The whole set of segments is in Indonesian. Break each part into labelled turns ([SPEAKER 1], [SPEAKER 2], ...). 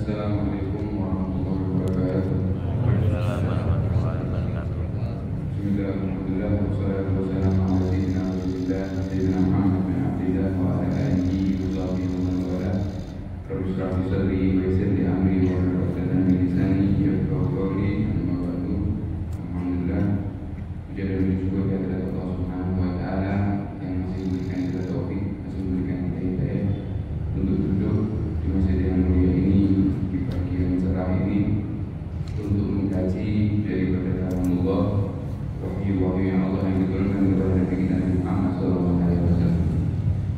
[SPEAKER 1] Assalamualaikum warahmatullahi wabarakatuh. Bismillahirrahmanirrahim. Wassalatu wassalamu ala sayyidina Rasulillah Sayyidina Muhammad bin Abdillah wa ala alihi wa sahbihi wa man wala. Rabbi shrah li sadri wa yassir li amri wa hlul 'uqdatam min lisani yafqahu qawli. Amma ba'du. Alhamdulillah, puja dan puji syukur kepada Allah Subhanahu wa taala yang masih memberikan kita taufik, masih memberikan kita hidayah untuk duduk di masjid yang mulia ini di pagi yang cerah ini untuk mengkaji daripada kalamullah, wahyu yang Allah yang diturunkan kepada Nabi kita Muhammad SAW.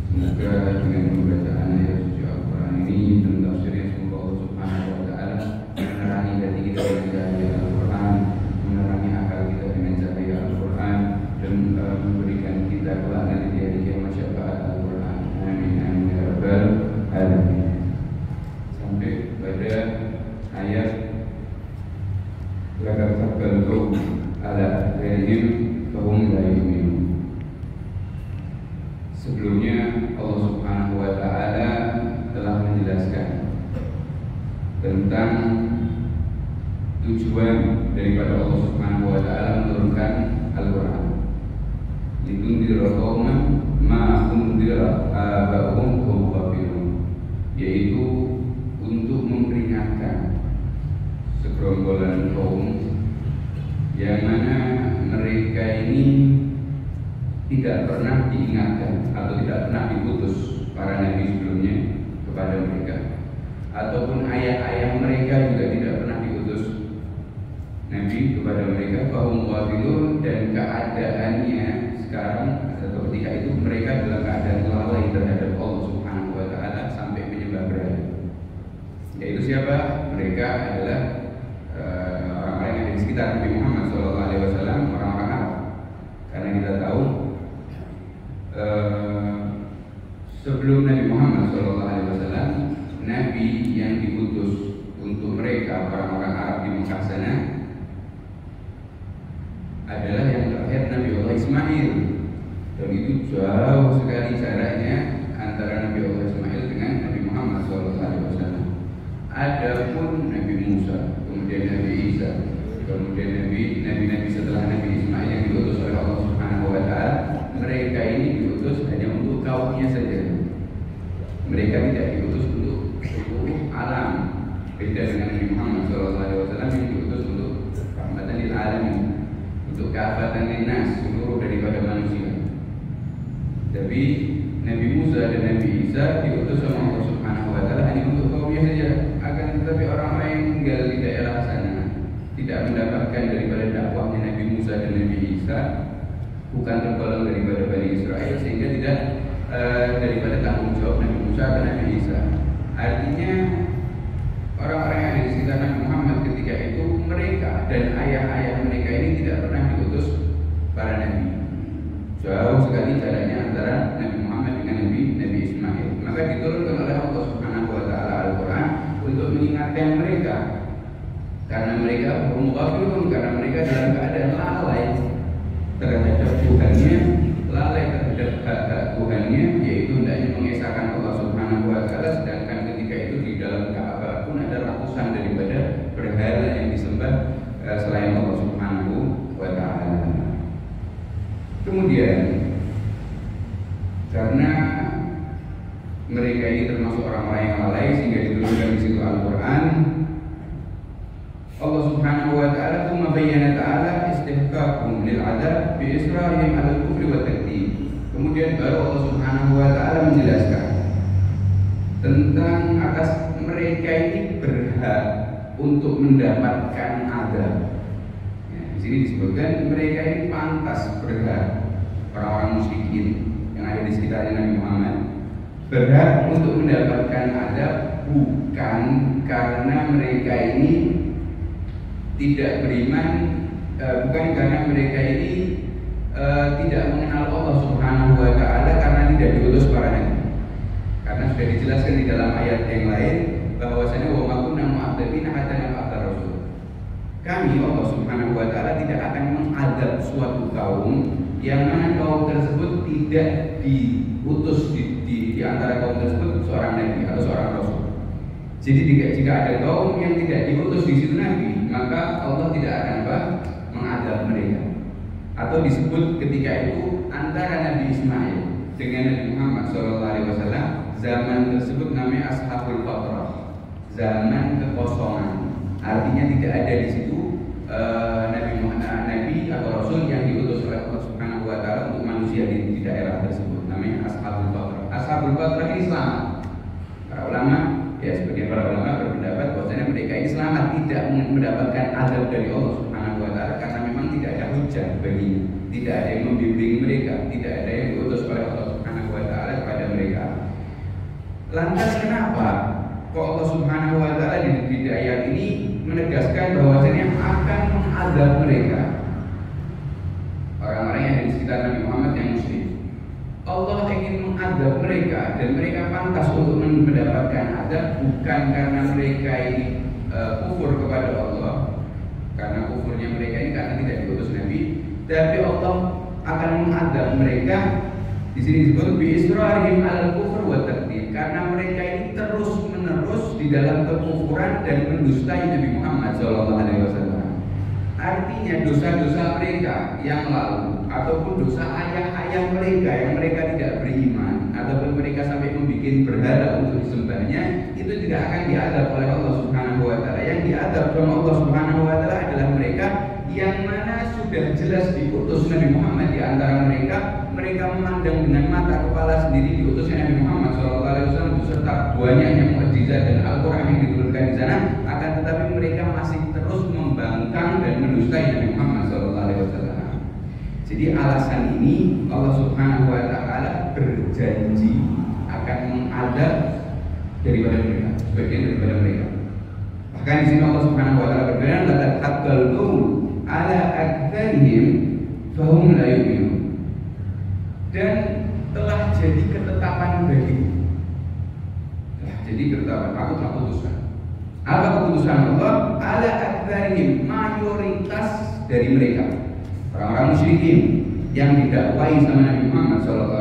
[SPEAKER 1] Semoga dengan pembacaan ayat suci Al-Quran ini dan tafsirnya, semoga Allah Subhanahu wa taala menerangi hati kita dengan cahaya Al-Quran, menerangi akal kita dengan cahaya Al-Quran, dan memberikan kita kelak nanti di hari kiamat syafaat Al-Quran. Amin amin ya rabbal alamin. Sampai pada ayat laqad tabbaltu ala ghairihim fahum la yu'minun. Sebelumnya Allah Subhanahu wa taala telah menjelaskan tentang tujuan daripada Allah Subhanahu wa taala menurunkan Al-Qur'an. Litundira qauman ma undira aba'uhum wa hum ghafilun, yaitu untuk memperingatkan segerombolan kaum yang mana mereka ini tidak pernah diingatkan atau tidak pernah diputus para nabi sebelumnya kepada mereka, ataupun ayah-ayah mereka juga tidak pernah diutus nabi kepada mereka. Kaum ghafilun, dan keadaannya sekarang atau ketika itu mereka dalam keadaan lalai terhadap Allah Subhanahu wa taala sampai menyembah berhala. Yaitu siapa? Mereka adalah orang-orang yang ada di sekitar Nabi Muhammad SAW, orang-orang Arab. Karena kita tahu sebelum Nabi Muhammad SAW, Nabi yang diutus untuk mereka orang-orang Arab di Mekah sana adalah yang terakhir Nabi Allah Ismail. Dan itu jauh sekali jaraknya antara Nabi Allah Ismail dengan Nabi Muhammad SAW. Adapun Nabi Musa, kemudian Nabi Isa, kemudian Nabi setelah Nabi Ismail yang diutus oleh Allah Subhanahu wa taala, mereka ini diutus hanya untuk kaumnya saja. Mereka tidak diutus untuk seluruh alam. Beda dengan Nabi Muhammad SAW yang diutus untuk rahmatan lil alamin, untuk kaafatan linnas, seluruh daripada manusia. Tapi Nabi Musa dan Nabi Isa diutus oleh Allah Subhanahu wa taala hanya untuk kaumnya saja. Akan tetapi orang-orang yang tinggal di daerah sana tidak mendapatkan daripada dakwahnya Nabi Musa dan Nabi Isa, bukan tergolong daripada Bani Israel, sehingga tidak daripada tanggung jawab Nabi Musa dan Nabi Isa. Artinya orang-orang yang ada di sekitar Nabi Muhammad ketika itu, mereka dan ayah-ayah mereka ini tidak pernah diutus para nabi. Jauh sekali jaraknya antara Nabi Muhammad dengan Nabi Ismail. Maka diturunkan oleh Allah Subhanahu wa taala Al-Qur'an untuk mengingatkan mereka, karena mereka ghafilun, karena mereka dalam keadaan lalai terhadap Tuhannya, lalai terhadap hak-hak Tuhannya, yaitu hendaknya mengesahkan Allah Subhanahu wa taala, sedangkan ketika itu di dalam Ka'bah pun ada ratusan daripada berhala yang disembah selain Allah Subhanahu wa taala. Kemudian karena mereka ini termasuk orang-orang yang lalai, sehingga diturunkan di situ Al-Qur'an. Allah Subhanahu wa taala tsumma bayyana ta'ala istihqaqum lil 'adab bi israrihim 'ala al-kufri wa takdzib. Kemudian baru Allah Subhanahu wa taala menjelaskan tentang atas mereka ini berhak untuk mendapatkan azab. Ya, di sini disebutkan mereka ini pantas berhak, orang-orang musyrikin yang ada di sekitarnya Nabi Muhammad berhak untuk mendapatkan azab, bukan karena mereka ini tidak beriman, bukan karena mereka ini tidak mengenal Allah Subhanahu wa taala karena tidak diutus para nabi. Karena sudah dijelaskan di dalam ayat yang lain bahwasanya wa ma kunna mu'adzibina hatta nab'atsa rasul. Kami Allah Subhanahu wa taala tidak akan mengadab suatu kaum yang mana kaum tersebut tidak diutus di antara kaum tersebut seorang nabi atau seorang rasul. Jadi jika ada kaum yang tidak diutus di situ Nabi, maka Allah tidak akan mengadab mereka. Atau disebut ketika itu antara Nabi Ismail dengan Nabi Muhammad SAW, zaman tersebut namanya Ashabul Fatrah, zaman kekosongan. Artinya tidak ada di situ Nabi atau Rasul yang diutus oleh Allah Subhanahu Wa Taala untuk manusia di daerah tersebut. Namanya Ashabul Fatrah. Ashabul Fatrah ini selamat. Para ulama, ya sebagian para ulama berpendapat bahwasanya mereka ini selamat, tidak mendapatkan azab dari Allah Subhanahu Wa Taala karena memang tidak ada hujah baginya, tidak ada yang membimbing mereka, tidak ada yang diutus oleh Allah Subhanahu Wa Taala kepada mereka. Lantas kenapa kok Allah Subhanahu Wa Taala di ayat ini menegaskan bahwasanya akan mengadab mereka, orang-orang yang di sekitar Nabi Muhammad yang musyrik? Allah ingin mengadab mereka dan mereka pantas untuk mendapatkan adab bukan karena mereka ini kufur kepada Allah, karena kufurnya mereka ini karena tidak diutus Nabi, tapi Allah akan mengadab mereka. Di sini disebut bi israrihim al kufur wa takdzib, karena mereka ini terus menerus di dalam kekufuran dan mendustai Nabi Muhammad SAW. Artinya dosa-dosa mereka yang lalu ataupun dosa ayah-ayah mereka yang mereka tidak beriman ataupun mereka sampai membuat berhala untuk disembahnya, itu tidak akan diadab oleh Allah Subhanahu Wa Taala. Yang diadab oleh Allah Subhanahu Wa Taala adalah mereka yang mana sudah jelas diutus Nabi Muhammad di antara mereka. Mereka memandang dengan mata kepala sendiri diutusnya Nabi Muhammad SAW beserta banyaknya mukjizat dan Al-Quran yang diturunkan di sana, akan tetapi mereka masih terus membangkang dan mendustai Nabi Muhammad SAW. Jadi alasan ini Allah Subhanahu Wa Taala berjanji akan mengadab daripada mereka, sebagian daripada mereka. Bahkan di sini Allah Subhanahu Wa Taala berfirman, "Laqad haqqal qaul ala aktsarihim fahum la yu'minun." Dan telah jadi ketetapan bagiku. Telah jadi ketetapan, aku telah putuskan. Apa keputusan Allah? Ala aktsarihim, mayoritas dari mereka, orang-orang musyrikin yang didakwai sama Nabi Muhammad SAW.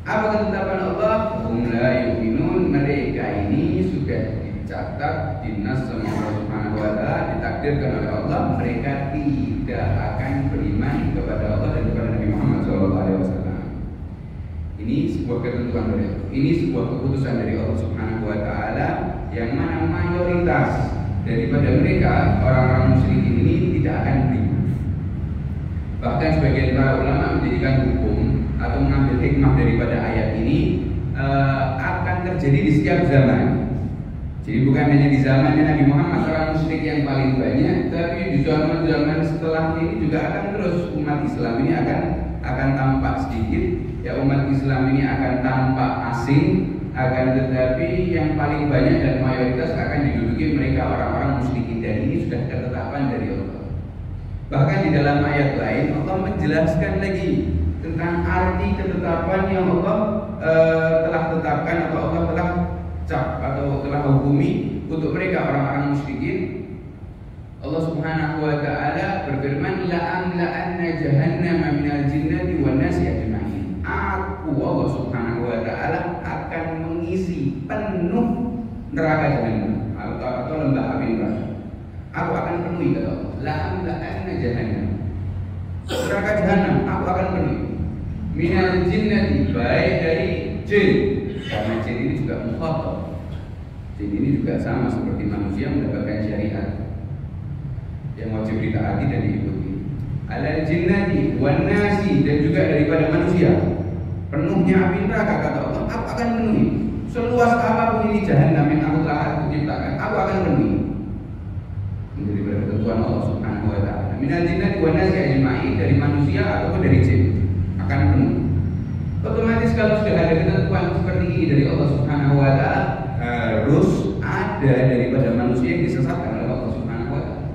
[SPEAKER 1] Apa ketetapan Allah? Hum la yu'minun, mereka ini sudah dicatat dinas sama Allah Subhanahu Wa Taala, ditakdirkan oleh Allah, mereka tidak akan beriman kepada Allah dan kepada Nabi Muhammad SAW. Ini sebuah ketentuan dari Allah. Ini sebuah keputusan dari Allah Subhanahu Wa Taala yang mana mayoritas daripada mereka orang-orang musyrikin ini tidak akan beriman. Bahkan sebagian para ulama menjadikan hukum atau mengambil hikmah daripada ayat ini akan terjadi di setiap zaman. Jadi bukan hanya di zamannya Nabi Muhammad orang musyrik yang paling banyak, tapi di zaman-zaman setelah ini juga akan terus umat Islam ini akan tampak sedikit, ya umat Islam ini akan tampak asing, akan tetapi yang paling banyak dan mayoritas akan diduduki mereka orang-orang musyrikin, dan ini sudah ketetapan dari Allah. Bahkan di dalam ayat lain Allah menjelaskan lagi tentang arti ketetapan yang Allah telah tetapkan atau Allah telah atau telah hukumi untuk mereka orang-orang musyrikin. Allah Subhanahu Wa Taala berfirman, la'amla'anna jahannama minal jinnati wan nasi ajma'in. Aku Allah Subhanahu Wa Taala akan mengisi penuh neraka jahannam atau lembah api neraka. Aku akan penuhi, kata Allah. La'amla'anna jahannam, neraka jahannam aku akan penuhi. Minal jinnati, baik dari jin, karena jin ini juga mukhatab. Jin ini juga sama seperti manusia mendapatkan syariat yang wajib ditaati dan diikuti. Alal jinnati wan nasi, dan juga daripada manusia. Penuhnya api neraka, kata Allah, aku akan penuhi. Seluas apapun ini jahannam yang aku telah ciptakan, aku akan penuhi. Menjadi ketentuan Allah Subhanahu Wa Taala. Minal jinnati wan nasi ajma'in, dari manusia ataupun dari jin, akan penuh. Otomatis kalau sudah ada ketentuan seperti ini dari Allah Subhanahu Wa Taala, harus ada daripada manusia yang disesatkan oleh Allah Subhanahu Wa Taala.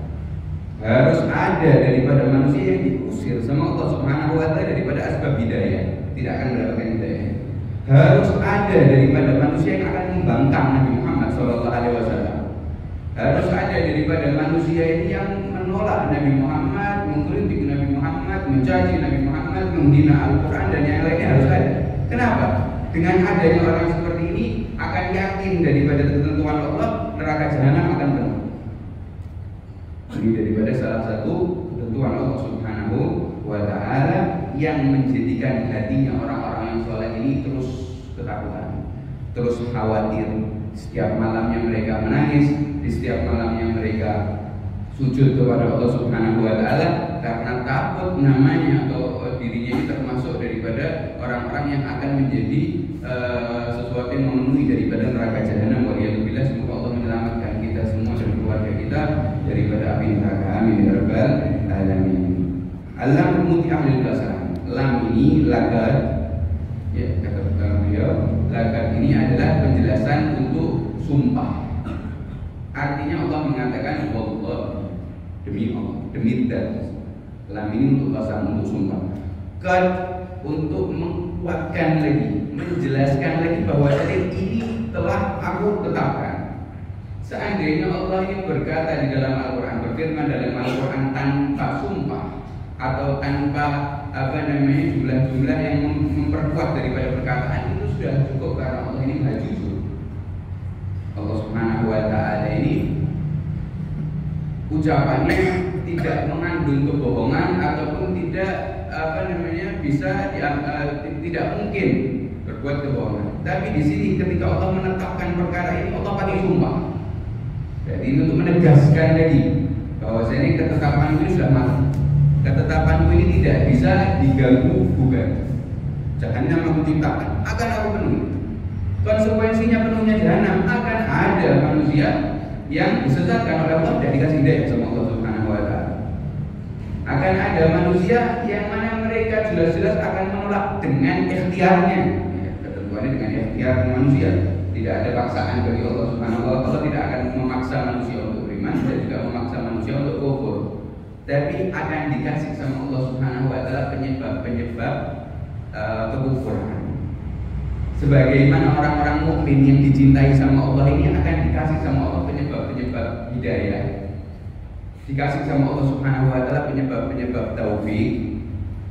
[SPEAKER 1] Harus ada daripada manusia yang diusir sama Allah Subhanahu Wa Taala daripada asbab hidayah, tidak akan mendapatkan hidayah. Harus ada daripada manusia yang akan membangkang Nabi Muhammad SAW. Harus ada daripada manusia ini yang menolak Nabi Muhammad, mengkritik Nabi Muhammad, mencaci Nabi Muhammad, menghina Al-Quran dan yang lainnya harus ada. Kenapa? Dengan adanya orang seperti ini akan yakin daripada ketentuan Allah, neraka jahanam akan penuh. Ini daripada salah satu ketentuan Allah Subhanahu wa Ta'ala yang menjadikan hatinya orang-orang yang soleh ini terus ketakutan, terus khawatir. Setiap malamnya mereka menangis, di setiap malamnya mereka sujud kepada Allah Subhanahu wa Ta'ala karena takut namanya atau dirinya ini termasuk daripada orang-orang yang akan menjadi sesuatu yang memenuhi daripada neraka jahanam. Waliyadzubillah, semoga Allah menyelamatkan kita semua dan keluarga kita daripada api neraka. Amin ya rabbal alamin. Alam muti ahli bahasa. Lam ini lagat, ya kata beliau, lagat ini adalah penjelasan untuk sumpah. Artinya Allah mengatakan Allah, demi Allah, demi Allah. Lam ini untuk qasam, untuk sumpah. Qad untuk menguatkan lagi, menjelaskan lagi bahwa ini telah aku tetapkan. Seandainya Allah ini berkata di dalam Al-Quran, berfirman dalam Al-Quran tanpa sumpah atau tanpa jumlah-jumlah yang memperkuat daripada perkataan, itu sudah cukup karena Allah ini maha jujur. Allah Subhanahu wa Ta'ala ini ucapannya tidak mengandung kebohongan ataupun tidak tidak mungkin berbuat kebohongan. Tapi di sini ketika Allah menetapkan perkara ini, Allah pakai sumpah. Jadi untuk menegaskan lagi bahwa ini ketetapan itu sudah mati. Ketetapanku ini tidak bisa diganggu gugat. Jahanam aku ciptakan, akan aku penuhi. Konsekuensinya penuhnya jahanam, akan ada manusia yang disesatkan oleh Allah dan dikasih hidayah sama Allah Subhanahu wa Ta'ala. Akan ada manusia yang mana mereka jelas-jelas akan menolak dengan ikhtiarnya. Ya, ketentuannya dengan ikhtiar manusia. Tidak ada paksaan bagi Allah Subhanahu wa Ta'ala. Allah tidak akan memaksa manusia untuk beriman dan juga memaksa manusia untuk kufur. Tapi akan dikasih sama Allah Subhanahu wa Ta'ala penyebab-penyebab kekufuran. Sebagaimana orang-orang mukmin yang dicintai sama Allah ini akan dikasih sama Allah penyebab-penyebab hidayah, dikasih sama Allah Subhanahu wa Ta'ala penyebab-penyebab taufik.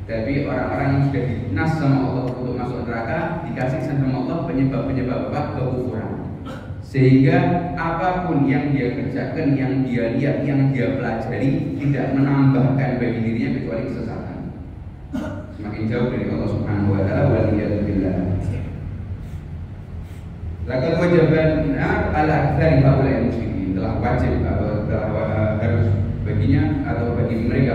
[SPEAKER 1] Tapi orang-orang yang sudah dinas sama Allah untuk masuk neraka dikasih sama Allah penyebab-penyebab kekufuran. Sehingga apapun yang dia kerjakan, yang dia lihat, yang dia pelajari tidak menambahkan bagi dirinya kecuali kesesatan. Semakin jauh dari Allah Subhanahu wa Ta'ala. Waliyadzubillah. Laqad wajibna ala aktsari haula'i musyrikin, telah wajib atau telah harus baginya atau bagi mereka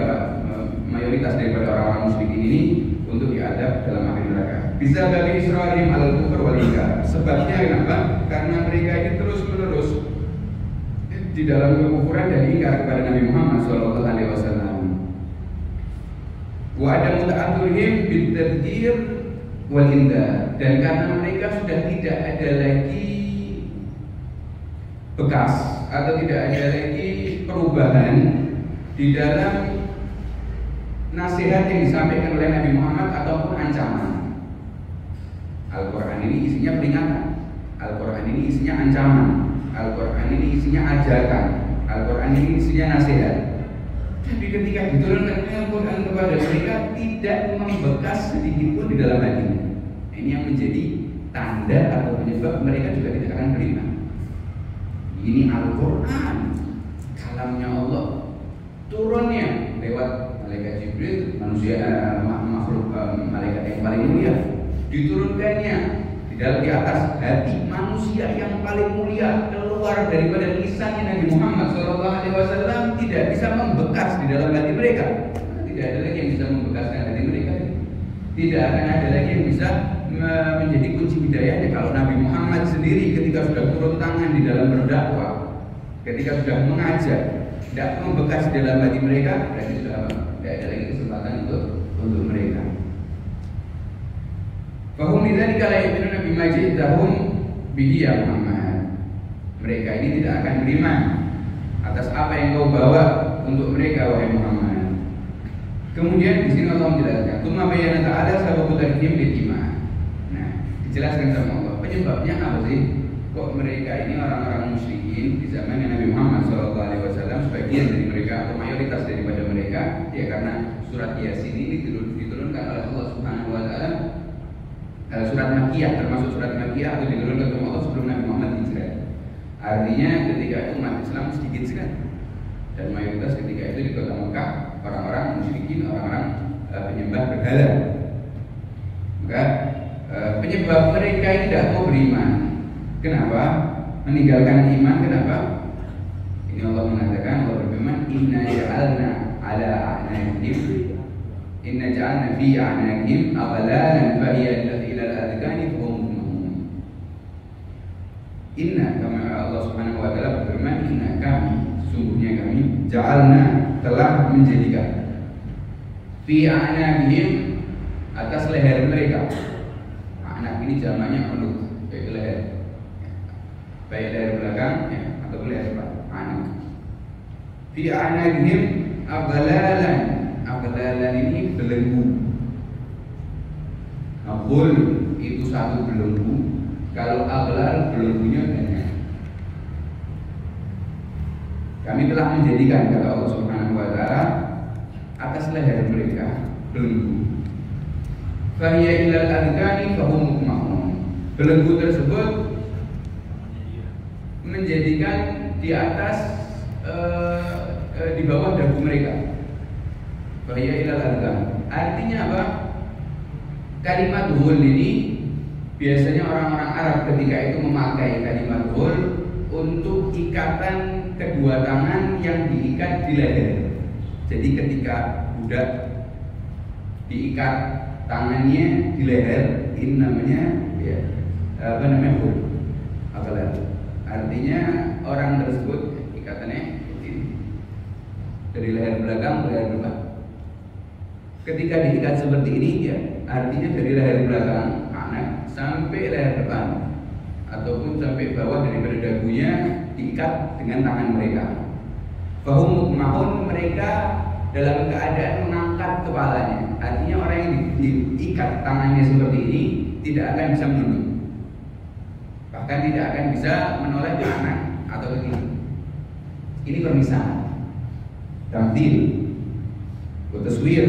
[SPEAKER 1] mayoritas daripada orang-orang musyrikin ini untuk diadab dalam api neraka. Bisa bagi Israelim al-kufur wal inkar. Sebabnya kenapa? Karena mereka ini terus-menerus di dalam kekufuran dan ingkar kepada Nabi Muhammad SAW. Wa ada muta'aturhim bit-tadhkir wal indar, dan karena mereka sudah tidak ada lagi bekas atau tidak ada lagi perubahan di dalam nasihat yang disampaikan oleh Nabi Muhammad ataupun ancaman. Al-Quran ini isinya peringatan, Al-Quran ini isinya ancaman, Al-Quran ini isinya ajakan, Al-Quran ini isinya nasihat. Tapi ketika diturunkan Al-Quran kepada mereka tidak membekas sedikit pun di dalam hatinya. Ini yang menjadi tanda atau penyebab mereka juga tidak akan beriman. Ini Al-Quran, kalamnya Allah, turunnya lewat malaikat Jibril, manusia makhluk malaikat yang paling mulia, diturunkannya di atas hati manusia yang paling mulia, keluar daripada lisannya Nabi Muhammad SAW, tidak bisa membekas di dalam hati mereka. Tidak ada lagi yang bisa membekaskan hati mereka. Tidak akan ada lagi yang bisa menjadi kunci hidayahnya. Kalau Nabi Muhammad sendiri ketika sudah turun tangan di dalam berdakwah, ketika sudah mengajak, tidak membekas di dalam hati mereka, berarti sudah tidak ada lagi kesempatan untuk mereka. Fahum lidzalika la yu'minuna bima ji'tahum bihi ya Muhammad. Mereka ini tidak akan beriman atas apa yang kau bawa untuk mereka wahai Muhammad. Kemudian di sini Allah menjelaskan, "Tsumma bayyana ta'ala sababu tarhim bil iman." Nah, dijelaskan sama Allah penyebabnya apa sih? Kok mereka ini orang-orang musyrikin di zaman Nabi Muhammad SAW, sebagian dari mereka atau mayoritas daripada mereka, ya karena surat Yasin ini diturunkan oleh Allah Subhanahu wa Ta'ala surat Makkiyah, termasuk surat Makkiyah atau diturunkan oleh Allah sebelum Nabi Muhammad hijrah. Artinya ketika itu umat Islam sedikit sekali dan mayoritas ketika itu di kota Mekah orang-orang musyrikin, orang-orang penyembah berhala. Maka penyebab mereka ini tidak mau beriman. Kenapa? Meninggalkan iman. Kenapa? Ini Allah mengatakan, Allah berfirman, Inna ja'alna ala a'naqihim Inna ja'alna fi a'naqihim aghlalan fa hiya ila al-adqani fa hum muqmamun. Inna, kama Allah Subhanahu wa taala berfirman, Inna kami, sungguhnya kami ja'alna telah menjadikan fi a'naqihim atas leher mereka. A'naq ini jamaknya unuk, yaitu leher. Baik leher belakang ya, atau leher depan. A'naq. Fi a'naqihim aghlalan. Aghlalan ini belenggu. Aghl itu satu belenggu. Kalau aghlal belenggunya banyak. Kami telah menjadikan, kata Allah Subhanahu wa taala, atas leher mereka belenggu. Fa hiya ilal adqani fa hum muqmamun. Belenggu tersebut menjadikan di atas di bawah dagu mereka. Bahaya ilal adhan. Artinya apa? Kalimat hul ini biasanya orang-orang Arab ketika itu memakai kalimat hul untuk ikatan kedua tangan yang diikat di leher. Jadi ketika budak diikat tangannya di leher, ini namanya ya, hul. Artinya orang tersebut ikatannya ini dari leher belakang ke leher depan. Ketika diikat seperti ini ya, artinya dari leher belakang anak sampai leher depan ataupun sampai bawah daripada dagunya diikat dengan tangan mereka. Fahum mukmahun, mereka dalam keadaan mengangkat kepalanya. Artinya orang yang diikat tangannya seperti ini tidak akan bisa menunduk. Bahkan tidak akan bisa menoleh ke kanan atau ke kiri. Ini permisalan, tamthil, taswir,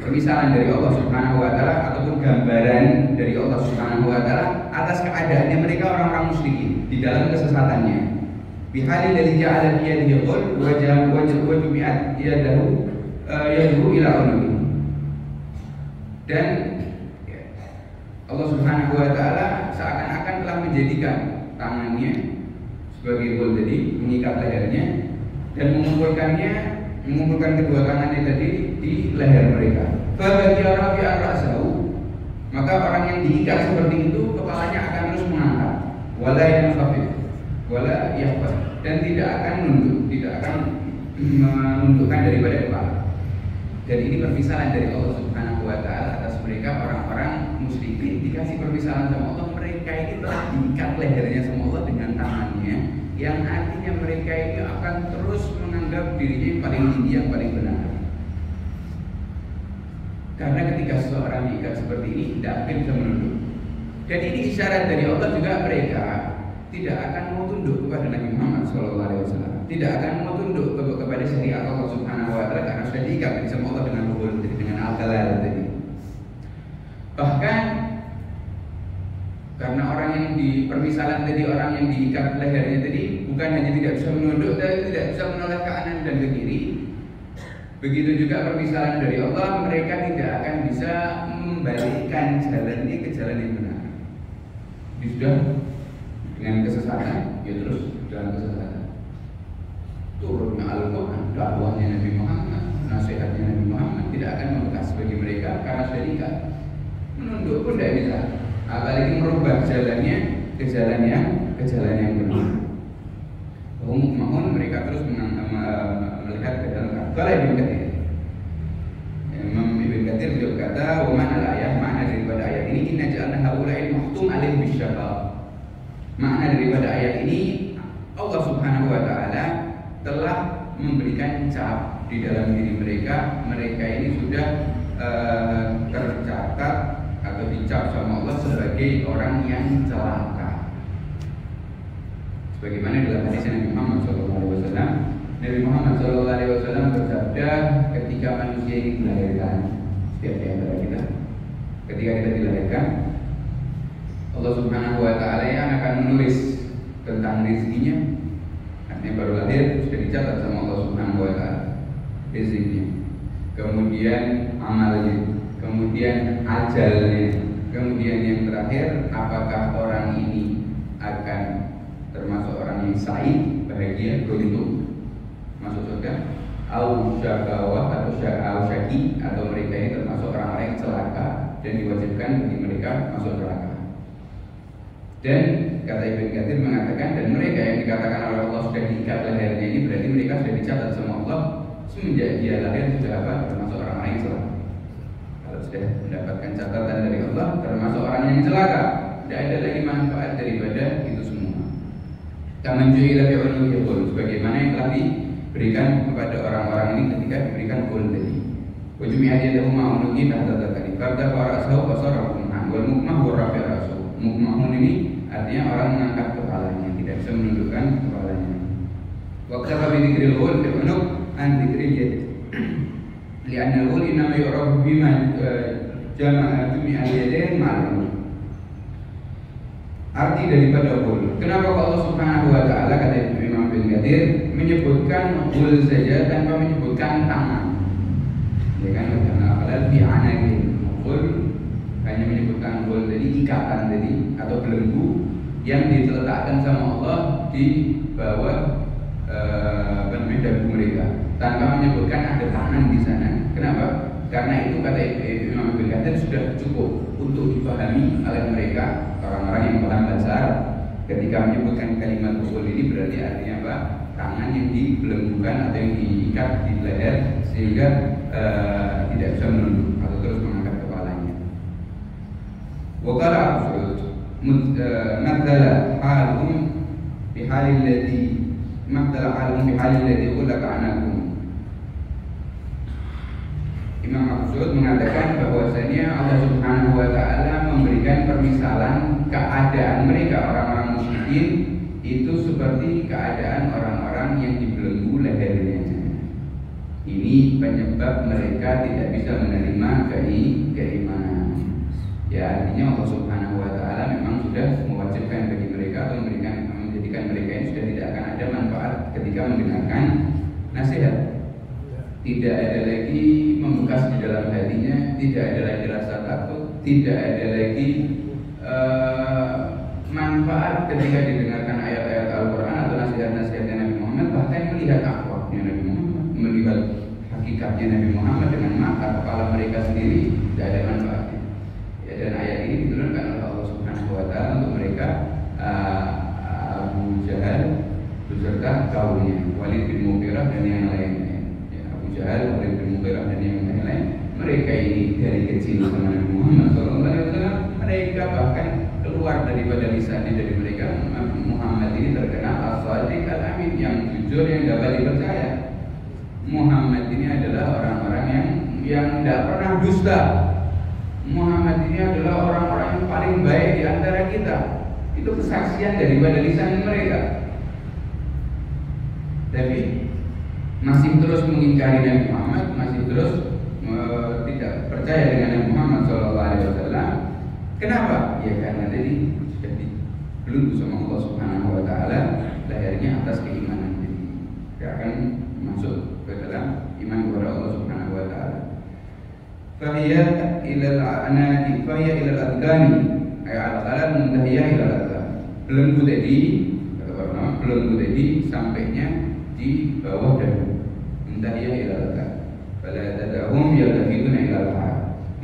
[SPEAKER 1] permisalan dari Allah Subhanahu wa taala ataupun gambaran dari Allah Subhanahu wa taala atas keadaannya mereka orang-orang musyrikin di dalam kesesatannya. Bihali dari ja'ala biyadihi qul wa jumi'at yadahu ila unuki. Dan Allah Subhanahu wa taala seakan-akan telah menjadikan tangannya sebagai qul tadi, mengikat lehernya dan mengumpulkan kedua tangannya tadi di leher mereka. Fabagi rafi'an ra'sahu, maka orang yang diikat seperti itu kepalanya akan terus mengangkat, wala yankhafid, wala yahfaz, dan tidak akan menunduk, tidak akan menundukkan daripada kepala. Dan ini permisalan dari Allah Subhanahu wa taala atas mereka orang-orang musyrikin. Dikasih permisalan sama Allah, mereka ini telah diikat lehernya sama Allah dengan tangannya, yang artinya mereka ini akan terus menganggap dirinya yang paling tinggi, yang paling benar. Karena ketika seseorang diikat seperti ini tidak akan bisa menunduk. Dan ini isyarat dari Allah juga, mereka tidak akan mau tunduk kepada Nabi Muhammad SAW. Tidak akan mau tunduk kepada syariat Allah Subhanahu wa taala karena sudah diikat sama Allah dengan hubul, dengan al-qalal tadi. Bahkan karena orang yang di permisalan tadi, orang yang diikat lehernya tadi bukan hanya tidak bisa menunduk, tapi tidak bisa menoleh ke kanan dan ke kiri. Begitu juga permisalan dari Allah, mereka tidak akan bisa membalikkan jalannya ke jalan yang benar. Jadi sudah dengan kesesatan, ya terus dalam kesesatan. Turunnya Al-Quran, dakwahnya Nabi Muhammad, nasihatnya Nabi Muhammad tidak akan membekas bagi mereka karena sudah diikat. Menunduk pun tidak bisa, apalagi merubah jalannya ke jalan yang benar. Mohon mereka terus melihat ke dalam. Kalau Ibn Katsir, Imam Ibn Katsir beliau berkata, "Wa ma'na al-ayah, makna daripada ayat ini, inna ja'alna haula'i mahtum 'alaihim bisyaqaq." Makna daripada ayat ini, Allah Subhanahu wa taala telah memberikan cap di dalam diri mereka. Mereka ini sudah tercatat atau dicap sama Allah sebagai orang yang celaka. Sebagaimana dalam hadis Nabi Muhammad SAW, Nabi Muhammad SAW bersabda, ketika manusia ini dilahirkan, setiap di antara kita, ketika kita dilahirkan, Allah Subhanahu wa taala yang akan menulis tentang rezekinya. Artinya baru lahir sudah dicatat sama Allah Subhanahu wa taala rezekinya. Kemudian amalnya, kemudian ajalnya, kemudian yang terakhir apakah orang ini akan termasuk orang yang sa'id, bahagia, beruntung masuk surga, au syaqawah atau syaqi, atau mereka ini termasuk orang-orang yang celaka dan diwajibkan bagi mereka masuk neraka. Dan kata Ibn Katsir mengatakan, dan mereka yang dikatakan oleh Allah sudah diikat lahirnya ini berarti mereka sudah dicatat sama Allah semenjak dia lahir sudah apa? Termasuk orang-orang yang celaka. Kalau sudah mendapatkan catatan dari Allah termasuk orang yang celaka, tidak ada lagi manfaat daripada itu semua. Kaman ju'ila fi unuqil qul, sebagaimana yang telah diberikan kepada orang-orang ini ketika diberikan qul tadi. Wa jumi'a yadahu ma'unuqi tahta dzakari. Farda fara'sahu fasarahu wal mukmah wa rafi'asu. Mukmahun ini artinya orang mengangkat kepalanya, tidak bisa menundukkan kepalanya. Wa kafa bi dzikril qul fi unuq an dzikril yad. Li'anna al-qul inma yu'rafu bima jama'a jumi'a yadayn ma'lum. Arti daripada qul. Kenapa Allah Subhanahu wa taala kata Imam Ibnu Katsir menyebutkan qul saja tanpa menyebutkan tangan? Ya kan, karena apalagi fi anaqin qul hanya menyebutkan qul tadi ikatan tadi atau belenggu yang diletakkan sama Allah di bawah dagu mereka tanpa menyebutkan ada tangan di sana. Kenapa? Karena itu kata Imam Ibnu Katsir sudah cukup untuk dipahami oleh mereka orang-orang yang paham bahasa Arab. Ketika menyebutkan kalimat qul ini berarti artinya apa? Tangan yang dibelenggukan atau yang diikat di leher sehingga tidak bisa menunduk atau terus mengangkat kepalanya. Wa qala Absud madzala halum bihalil ladzi madzala halum bihalil ladzi ulaka anakum. Imam Absud mengatakan bahwasanya Allah Subhanahu wa taala memberikan permisalan keadaan mereka orang-orang musyrikin itu seperti keadaan orang-orang yang dibelenggu lehernya. Ini penyebab mereka tidak bisa menerima keimanan. Ya, artinya Allah Subhanahu wa taala memang sudah mewajibkan bagi mereka atau menjadikan mereka ini sudah tidak akan ada manfaat ketika mendengarkan nasihat. Tidak ada lagi membekas di dalam hatinya, tidak ada lagi rasa takut, tidak ada lagi manfaat ketika didengarkan ayat-ayat Al-Quran atau nasihat-nasihatnya Nabi Muhammad. Bahkan melihat akhlaknya Nabi Muhammad, melihat hakikatnya Nabi Muhammad dengan mata kepala mereka sendiri, tidak ada manfaatnya. Ya, dan ayat ini diturunkan oleh Allah Subhanahu wa taala untuk mereka Abu Jahal beserta kaumnya, Walid bin Mughirah dan yang lainnya. Ya, Abu Jahal, Walid bin Mughirah dan yang lain-lain. Mereka ini dari kecil sama Nabi Muhammad SAW, mereka bahkan keluar daripada lisannya dari mereka. Muhammad ini terkenal as-shadiq al-amin, yang jujur, yang dapat dipercaya. Muhammad ini adalah orang-orang yang tidak pernah dusta. Muhammad ini adalah orang-orang yang paling baik di antara kita. Itu kesaksian daripada lisan mereka. Tapi masih terus mengingkari Nabi Muhammad, masih terus tidak percaya dengan Nabi Muhammad SAW. Kenapa? Ya karena tadi sudah dibelenggu sama Allah Subhanahu wa taala lahirnya atas keimanan. Jadi tidak akan masuk ke dalam iman kepada Allah Subhanahu wa taala. Fahiya ila al-anati, fahiya ila al-adgani, ay al-qalam muntahiyah ila al-adgan. Belenggu tadi, kata para ulama, belenggu tadi sampainya di bawah dagu. Muntahiyah ila al-adgan. Fala tad'uhum yaltafituna ila al-haq.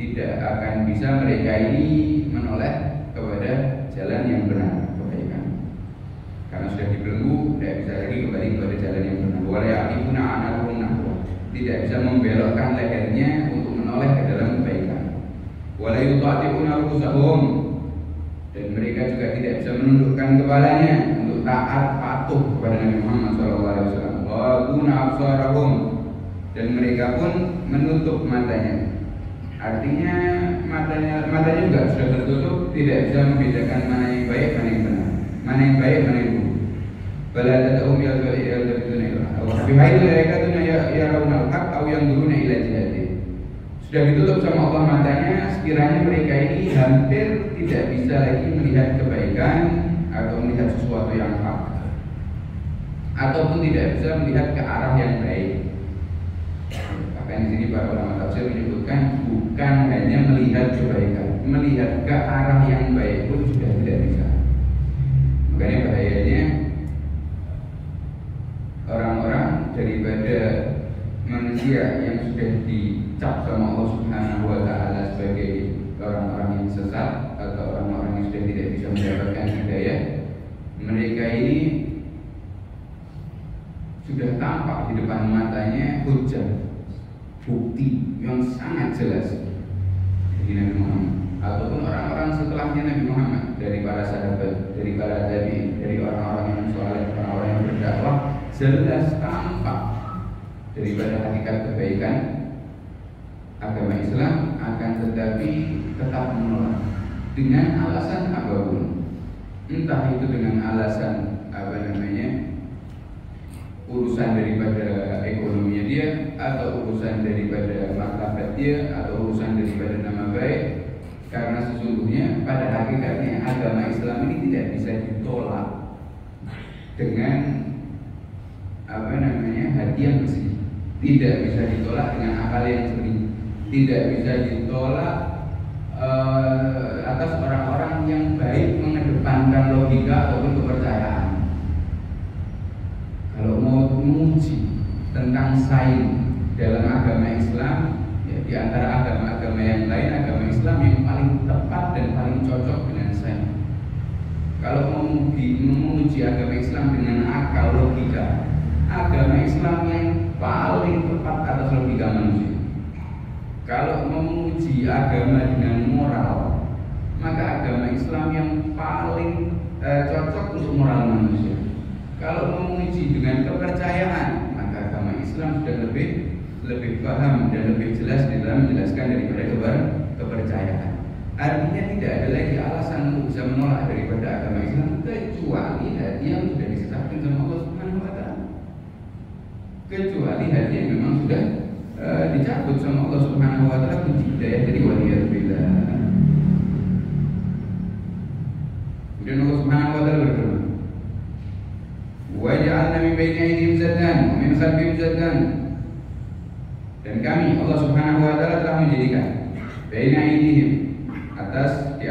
[SPEAKER 1] Tidak akan bisa mereka ini menoleh kepada jalan yang benar, kebaikan. Karena sudah dibelenggu, tidak bisa lagi kembali kepada jalan yang benar. Wala yaqifuna anahum nahwa. Tidak bisa membelokkan lehernya untuk menoleh ke dalam kebaikan. Wala yuta'ti'una rusahum. Dan mereka juga tidak bisa menundukkan kepalanya untuk taat patuh kepada Nabi Muhammad SAW. Wa guna absarahum. Dan mereka pun menutup matanya. Artinya matanya juga sudah tertutup, tidak bisa membedakan mana yang baik, mana yang benar, mana yang baik, mana yang buruk. Bala tad'um yaltafituna ila al-haq. Bihaitu mereka tuna yarawna al-haq aw yanzuruna ila jihati. Sudah ditutup sama Allah matanya, sekiranya mereka ini hampir tidak bisa lagi melihat kebaikan atau melihat sesuatu yang hak, ataupun tidak bisa melihat ke arah yang baik. Bahkan di sini para ulama tafsir menyebutkan bukan hanya melihat kebaikan, melihat ke arah yang baik pun sudah tidak bisa. Makanya bahayanya orang-orang daripada manusia yang sudah dicap sama Allah Subhanahu wa taala sebagai orang-orang yang sesat atau orang-orang yang sudah tidak bisa mendapatkan hidayah, mereka ini sudah tampak di depan matanya hujah, bukti yang sangat jelas dari Nabi Muhammad ataupun orang-orang setelahnya Nabi Muhammad, dari para sahabat, dari para tabi'in, dari orang-orang yang saleh, orang-orang yang berdakwah, jelas tampak daripada hakikat kebaikan agama Islam, akan tetapi tetap menolak dengan alasan apapun, entah itu dengan alasan urusan daripada ekonominya dia, atau urusan daripada martabat dia, atau urusan daripada nama baik. Karena sesungguhnya pada hakikatnya agama Islam ini tidak bisa ditolak dengan hati yang bersih, tidak bisa ditolak dengan akal yang jernih, tidak bisa ditolak atas orang-orang yang baik mengedepankan logika ataupun kepercayaan. Kalau mau menguji tentang sains dalam agama Islam, ya, di antara agama-agama yang lain, agama Islam yang paling tepat dan paling cocok dengan sains. Kalau mau menguji agama Islam dengan akal logika, agama Islam yang paling tepat atas logika manusia. Kalau mau menguji agama dengan moral, maka agama Islam yang paling cocok untuk moral manusia. Kalau mau menguji dengan kepercayaan, maka agama Islam sudah lebih paham dan lebih jelas di dalam menjelaskan daripada kepercayaan. Artinya tidak ada lagi alasan untuk bisa menolak daripada agama Islam kecuali hati yang sudah disesatkan sama Allah Subhanahu wa taala. Kecuali hati yang memang sudah dicabut sama Allah Subhanahu wa taala kunci hidayah dari waliyadzubillah. Kemudian Allah Subhanahu wa taala berfirman, "Waja'alna min baini aydihim saddan wa min khalfihim saddan." Dan kami Allah Subhanahu wa taala telah menjadikan baina aydihim, atas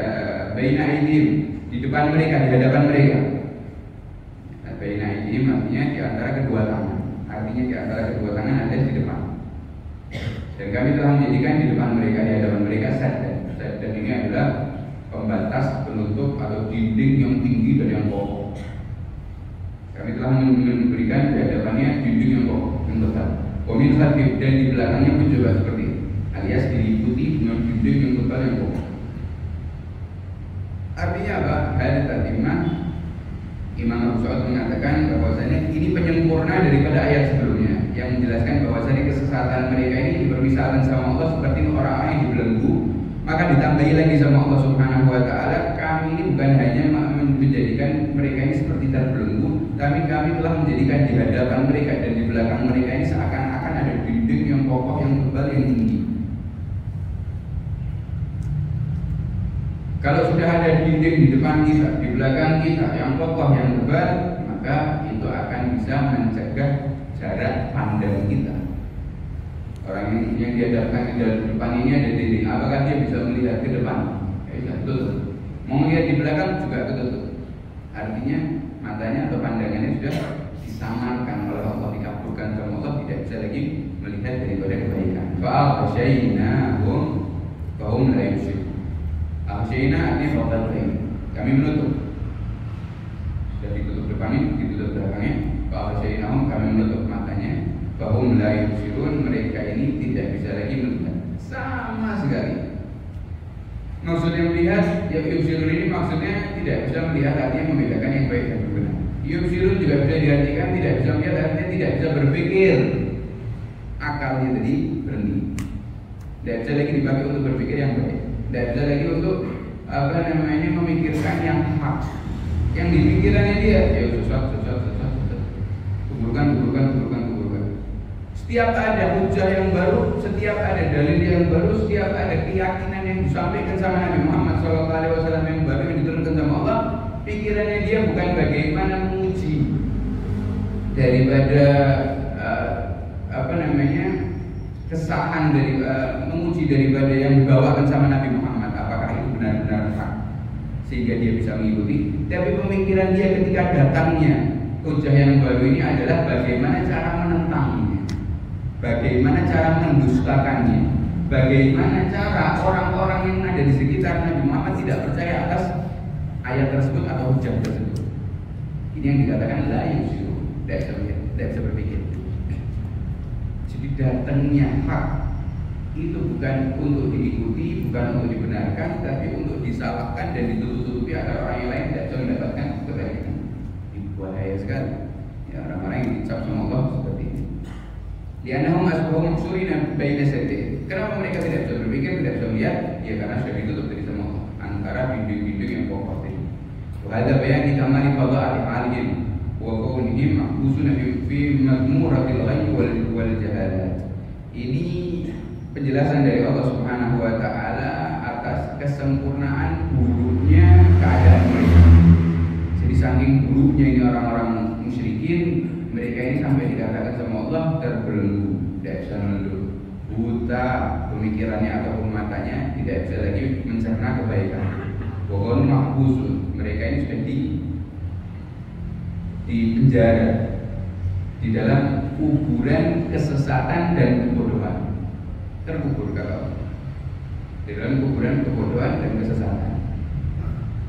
[SPEAKER 1] baina aydihim, di depan mereka, di hadapan mereka. Baina aydihim artinya di antara kedua tangan. Artinya di antara kedua tangan ada di depan. Dan kami telah menjadikan di depan mereka, di hadapan mereka saddan. Saddan ini adalah pembatas, penutup atau dinding yang tinggi dan yang kokoh. Kami telah memberikan di hadapannya dinding yang kokoh, yang tetap. Komin khatib, dan di belakangnya pun juga seperti itu, alias diliputi dengan dinding yang tebal yang kokoh. Artinya apa? Hadits tatimah. Imam Abu Sa'ud mengatakan bahwasanya ini penyempurna daripada ayat sebelumnya yang menjelaskan bahwasanya kesesatan mereka ini dipermisalkan sama Allah seperti orang-orang yang dibelenggu. Maka ditambahi lagi sama Allah Subhanahu wa taala, kami ini bukan hanya menjadikan mereka ini seperti terbelenggu, tapi kami telah menjadikan di hadapan mereka dan di belakang mereka ini seakan-akan ada dinding yang kokoh, yang tebal, yang tinggi. Kalau sudah ada dinding di depan kita, di belakang kita yang kokoh, yang tebal, maka itu akan bisa mencegah jarak pandang kita. Orang yang dihadapkan di depan ini ada dinding, apakah dia bisa melihat ke depan? Ya, tutup. Mau melihat di belakang juga tutup. Artinya matanya atau pandangannya sudah disamarkan oleh Allah, dikabulkan sama Allah, tidak bisa lagi melihat daripada kebaikan. Fa'aghshaynahum fahum la yubsirun. Aghshayna artinya batal lain. Kami menutup. Sudah ditutup depannya, ditutup belakangnya. Fa'aghshaynahum, kami menutup matanya. Fahum la yubsirun, mereka ini tidak bisa lagi melihat sama sekali. Maksudnya melihat, ya yubsirun ini maksudnya tidak bisa melihat, artinya membedakan yang baik dan benar. Yubsirun juga bisa diartikan tidak bisa melihat, artinya tidak bisa berpikir. Akalnya tadi berhenti. Tidak bisa lagi dipakai untuk berpikir yang baik. Tidak bisa lagi untuk memikirkan yang hak. Yang dipikirannya dia, ya susah. Kuburkan. Setiap ada hujah yang baru, setiap ada dalil yang baru, setiap ada keyakinan yang disampaikan sama Nabi Muhammad SAW yang baru yang diturunkan sama Allah, pikirannya dia bukan bagaimana menguji daripada kesahan dari menguji daripada yang dibawakan sama Nabi Muhammad, apakah itu benar-benar hak sehingga dia bisa mengikuti. Tapi pemikiran dia ketika datangnya hujah yang baru ini adalah bagaimana cara menentangnya, bagaimana cara mendustakannya, bagaimana cara orang-orang yang ada di sekitar Nabi Muhammad tidak percaya atas ayat tersebut atau hujah tersebut. Ini yang dikatakan la yusiru, tidak bisa berpikir. Jadi datangnya hak itu bukan untuk diikuti, bukan untuk dibenarkan, tapi untuk disalahkan dan ditutup-tutupi agar orang yang lain tidak bisa mendapatkan kebaikan. Ini bahaya sekali. Ya, orang-orang yang dicap sama Allah seperti ini. Li'annahum asbahu mahsurina baina saddain. Kenapa mereka tidak bisa berpikir, tidak bisa melihat? Ya karena sudah ditutup dari sama Allah antara binding-binding yang kokoh ini. Wa hadza bayan kamali fadha'ati halihim wa kaunihim mahbusuna fi madmuratil ghayb wal jahalat. Ini penjelasan dari Allah Subhanahu wa taala atas kesempurnaan buruknya keadaan mereka. Jadi saking buruknya ini orang-orang musyrikin, mereka ini sampai dikatakan sama Allah terbelenggu, tidak bisa menunduk, buta pemikirannya ataupun matanya, tidak bisa lagi mencerna kebaikan. Pokoknya mahbusun, mereka ini sudah di penjara di dalam kuburan kesesatan dan kebodohan, terkubur kalau di dalam kuburan kebodohan dan kesesatan,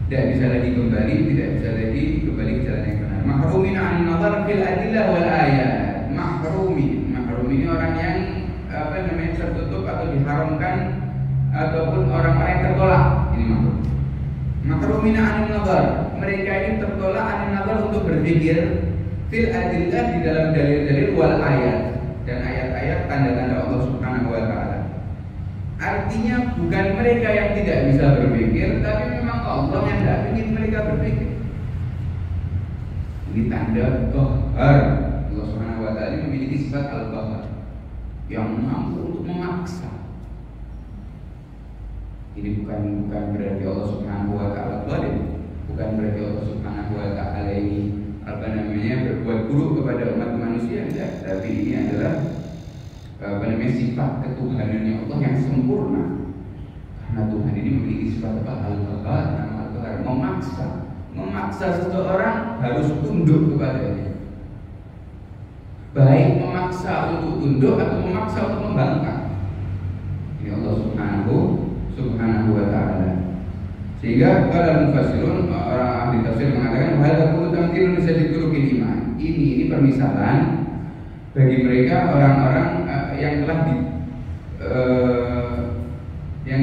[SPEAKER 1] tidak bisa lagi kembali, tidak bisa lagi kembali ke jalan yang benar. Mahrumin an nazar fil adillah wal ayat. Mahrum ini orang yang tertutup atau diharamkan ataupun orang-orang yang tertolak. Ini mahrum. Mahrumin an nazar, mereka ini tertolak an nazar untuk berpikir fil adillah di dalam dalil-dalil wal ayat dan ayat-ayat tanda-tanda Allah Subhanahu wa taala. Artinya bukan mereka yang tidak bisa berpikir, tapi memang Allah yang tidak ingin mereka berpikir. Ini tanda qahar. Allah Subhanahu wa taala memiliki sifat al-qahar yang mampu untuk memaksa. Ini bukan berarti Allah Subhanahu wa taala zalim, bukan berarti Allah Subhanahu wa taala ini berbuat buruk kepada umat manusia, tidak. Tapi ini adalah sifat ketuhanannya Allah yang sempurna. Karena Tuhan ini memiliki sifat al-qahar, al-qahar, memaksa seseorang harus tunduk kepadanya. Baik memaksa untuk tunduk atau memaksa untuk membangkang. Ini Allah Subhanahu wa taala. Sehingga para mufassirun, orang ahli tafsir mengatakan hal kullu tamthilun bisa diturukin iman. Ini permisalan bagi mereka orang-orang yang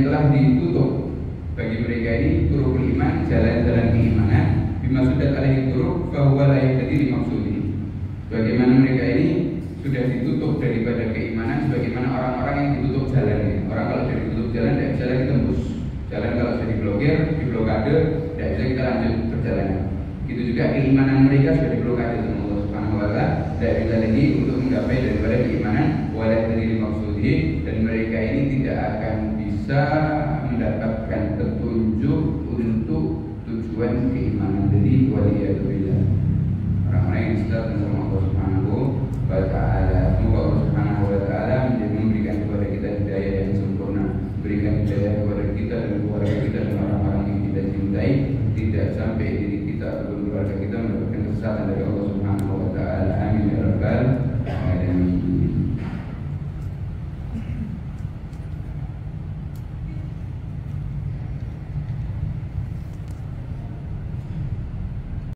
[SPEAKER 1] telah ditutup bagi mereka ini turukul iman, jalan-jalan keimanan. Bimasudat alaihi turuk fahuwa la yahtadi limaksudi. Bagaimana mereka ini sudah ditutup daripada keimanan, sebagaimana orang-orang yang ditutup jalannya. Orang kalau sudah ditutup jalan tidak bisa lagi tembus. Jalan kalau sudah diblokir, diblokade, tidak bisa kita lanjut perjalanan. Itu juga keimanan mereka sudah diblokade sama Allah Subhanahu wa taala, tidak bisa lagi untuk menggapai daripada keimanan walau dari maksudnya, dan mereka ini tidak akan bisa mendapatkan petunjuk untuk tujuan keimanan. Jadi waliyadzubillah.